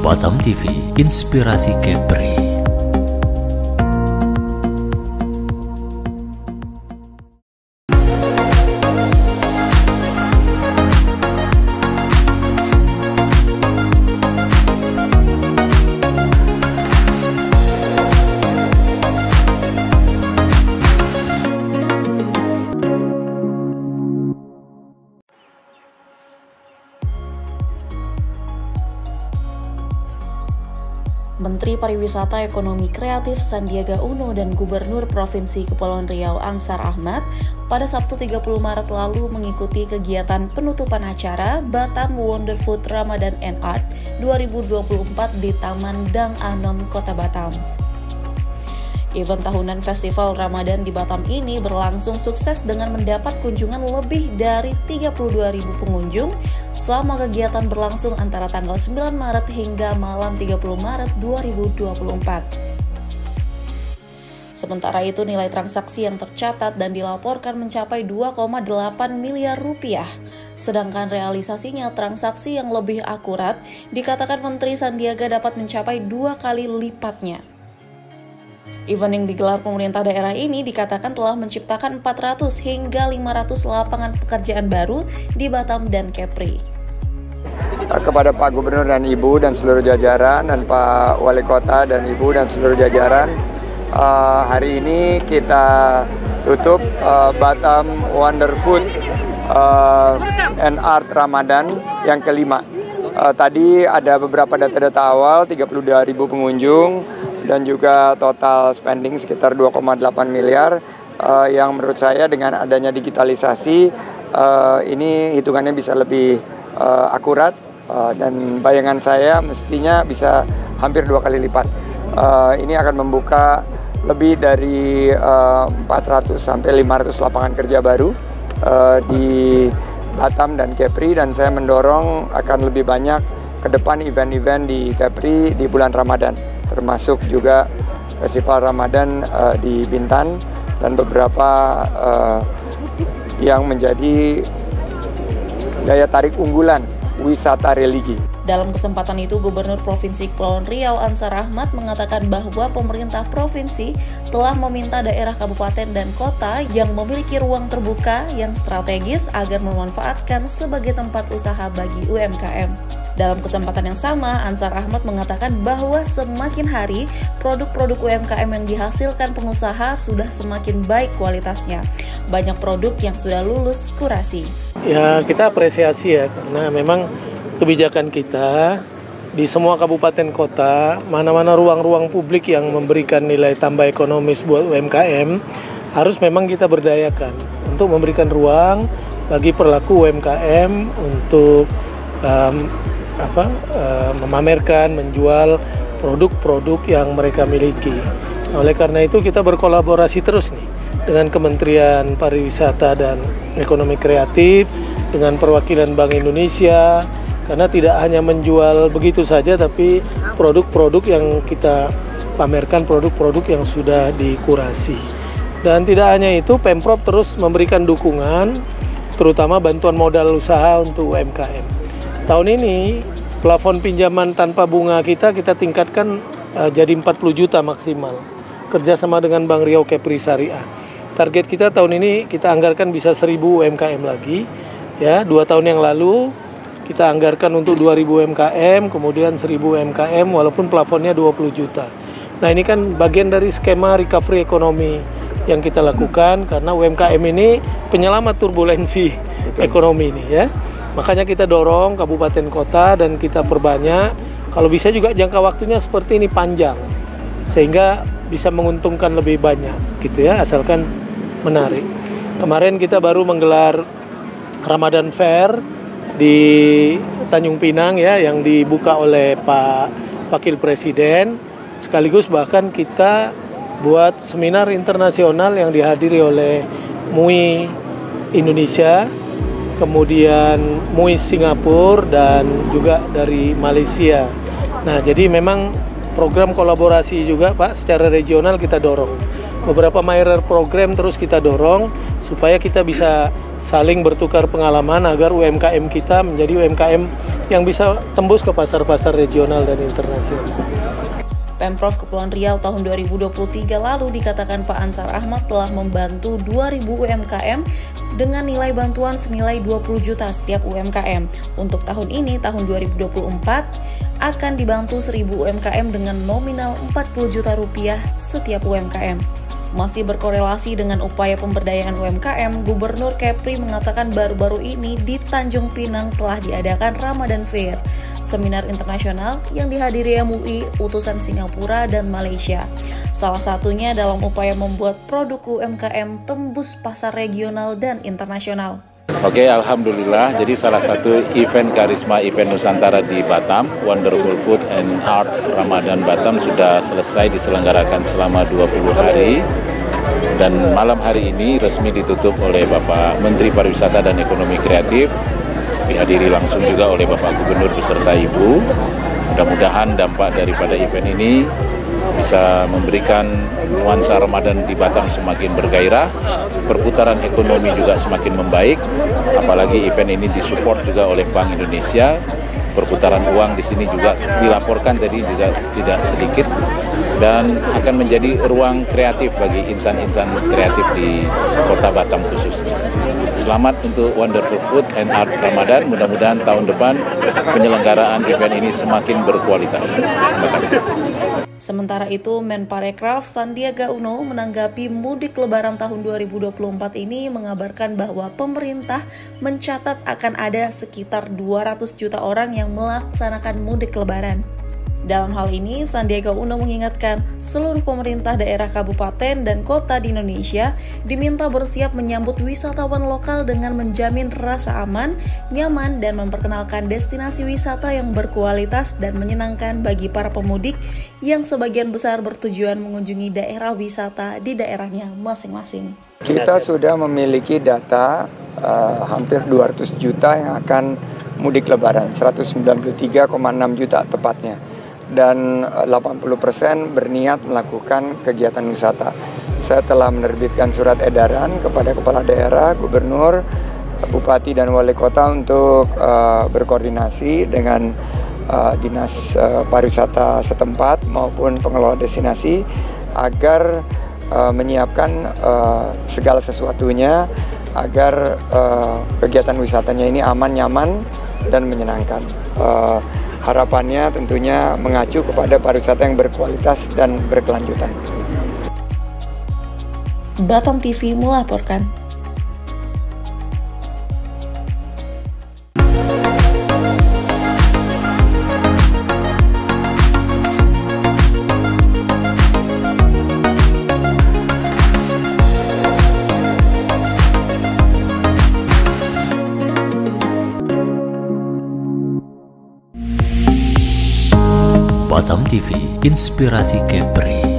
Batam TV, inspirasi Kepri. Menteri Pariwisata Ekonomi Kreatif Sandiaga Uno dan Gubernur Provinsi Kepulauan Riau Ansar Ahmad pada Sabtu 30 Maret lalu mengikuti kegiatan penutupan acara Batam Wonder Food Ramadan and Art 2024 di Taman Dang Anom, Kota Batam. Event tahunan Festival Ramadan di Batam ini berlangsung sukses dengan mendapat kunjungan lebih dari 32.000 pengunjung selama kegiatan berlangsung antara tanggal 9 Maret hingga malam 30 Maret 2024. Sementara itu nilai transaksi yang tercatat dan dilaporkan mencapai 2,8 miliar rupiah. Sedangkan realisasinya transaksi yang lebih akurat dikatakan Menteri Sandiaga dapat mencapai 2 kali lipatnya. Event yang digelar pemerintah daerah ini dikatakan telah menciptakan 400 hingga 500 lapangan pekerjaan baru di Batam dan Kepri. Kepada Pak Gubernur dan Ibu dan seluruh jajaran dan Pak Wali Kota dan Ibu dan seluruh jajaran, hari ini kita tutup Batam Wonder Food and Art Ramadan yang kelima. Tadi ada beberapa data-data awal, 32.000 pengunjung, dan juga total spending sekitar 2,8 miliar yang menurut saya dengan adanya digitalisasi ini hitungannya bisa lebih akurat dan bayangan saya mestinya bisa hampir 2 kali lipat. Ini akan membuka lebih dari 400 sampai 500 lapangan kerja baru di Batam dan Kepri, dan saya mendorong akan lebih banyak ke depan event-event di Kepri di bulan Ramadan, termasuk juga Festival Ramadan di Bintan dan beberapa yang menjadi daya tarik unggulan wisata religi. Dalam kesempatan itu, Gubernur Provinsi Kepulauan Riau Ansar Ahmad mengatakan bahwa pemerintah provinsi telah meminta daerah kabupaten dan kota yang memiliki ruang terbuka yang strategis agar memanfaatkan sebagai tempat usaha bagi UMKM. Dalam kesempatan yang sama, Ansar Ahmad mengatakan bahwa semakin hari produk-produk UMKM yang dihasilkan pengusaha sudah semakin baik kualitasnya. Banyak produk yang sudah lulus kurasi. Ya, kita apresiasi ya, karena memang kebijakan kita di semua kabupaten kota, mana-mana ruang-ruang publik yang memberikan nilai tambah ekonomis buat UMKM, harus memang kita berdayakan untuk memberikan ruang bagi pelaku UMKM untuk memamerkan, menjual produk-produk yang mereka miliki. Oleh karena itu kita berkolaborasi terus nih dengan Kementerian Pariwisata dan Ekonomi Kreatif, dengan perwakilan Bank Indonesia, karena tidak hanya menjual begitu saja, tapi produk-produk yang kita pamerkan, produk-produk yang sudah dikurasi. Dan tidak hanya itu, Pemprov terus memberikan dukungan, terutama bantuan modal usaha untuk UMKM. Tahun ini, plafon pinjaman tanpa bunga kita tingkatkan jadi 40 juta maksimal, kerjasama dengan Bank Riau Kepri Syariah. Target kita tahun ini kita anggarkan bisa 1.000 UMKM lagi. Ya, 2 tahun yang lalu kita anggarkan untuk 2.000 UMKM, kemudian 1.000 UMKM walaupun plafonnya 20 juta. Nah, ini kan bagian dari skema recovery ekonomi yang kita lakukan karena UMKM ini penyelamat turbulensi ekonomi ini ya. Makanya kita dorong kabupaten kota dan kita perbanyak, kalau bisa juga jangka waktunya seperti ini panjang sehingga bisa menguntungkan lebih banyak gitu ya, asalkan menarik. Kemarin kita baru menggelar Ramadan Fair di Tanjung Pinang ya, yang dibuka oleh Pak Wakil Presiden, sekaligus bahkan kita buat seminar internasional yang dihadiri oleh MUI Indonesia, kemudian MUI Singapura dan juga dari Malaysia. Nah, jadi memang program kolaborasi juga Pak secara regional kita dorong. Beberapa minor program terus kita dorong supaya kita bisa saling bertukar pengalaman agar UMKM kita menjadi UMKM yang bisa tembus ke pasar-pasar regional dan internasional. Pemprov Kepulauan Riau tahun 2023 lalu dikatakan Pak Ansar Ahmad telah membantu 2.000 UMKM dengan nilai bantuan senilai 20 juta setiap UMKM. Untuk tahun ini, tahun 2024, akan dibantu 1.000 UMKM dengan nominal 40 juta rupiah setiap UMKM. Masih berkorelasi dengan upaya pemberdayaan UMKM, Gubernur Kepri mengatakan baru-baru ini di Tanjung Pinang telah diadakan Ramadan Fair, seminar internasional yang dihadiri MUI, utusan Singapura dan Malaysia. Salah satunya dalam upaya membuat produk UMKM tembus pasar regional dan internasional. Oke, alhamdulillah. Jadi salah satu event karisma event Nusantara di Batam, Wonderful Food and Art Ramadan Batam sudah selesai diselenggarakan selama 20 hari. Dan malam hari ini resmi ditutup oleh Bapak Menteri Pariwisata dan Ekonomi Kreatif, dihadiri langsung juga oleh Bapak Gubernur beserta Ibu. Mudah-mudahan dampak daripada event ini bisa memberikan nuansa Ramadan di Batam semakin bergairah, perputaran ekonomi juga semakin membaik, apalagi event ini disupport juga oleh Bank Indonesia. Perputaran uang di sini juga dilaporkan tadi juga tidak sedikit dan akan menjadi ruang kreatif bagi insan-insan kreatif di Kota Batam khususnya. Selamat untuk Wonderful Food and Art Ramadan. Mudah-mudahan tahun depan penyelenggaraan event ini semakin berkualitas. Terima kasih. Sementara itu, Menparekraf Sandiaga Uno menanggapi mudik lebaran tahun 2024 ini mengabarkan bahwa pemerintah mencatat akan ada sekitar 200 juta orang yang melaksanakan mudik lebaran. Dalam hal ini, Sandiaga Uno mengingatkan seluruh pemerintah daerah kabupaten dan kota di Indonesia diminta bersiap menyambut wisatawan lokal dengan menjamin rasa aman, nyaman, dan memperkenalkan destinasi wisata yang berkualitas dan menyenangkan bagi para pemudik yang sebagian besar bertujuan mengunjungi daerah wisata di daerahnya masing-masing. Kita sudah memiliki data hampir 200 juta yang akan mudik lebaran, 193,6 juta tepatnya. Dan 80% berniat melakukan kegiatan wisata. Saya telah menerbitkan surat edaran kepada kepala daerah, gubernur, bupati dan wali kota untuk berkoordinasi dengan dinas pariwisata setempat maupun pengelola destinasi agar menyiapkan segala sesuatunya agar kegiatan wisatanya ini aman, nyaman, dan menyenangkan. Harapannya tentunya mengacu kepada pariwisata yang berkualitas dan berkelanjutan. Batam TV melaporkan. Batam TV, inspirasi Kepri.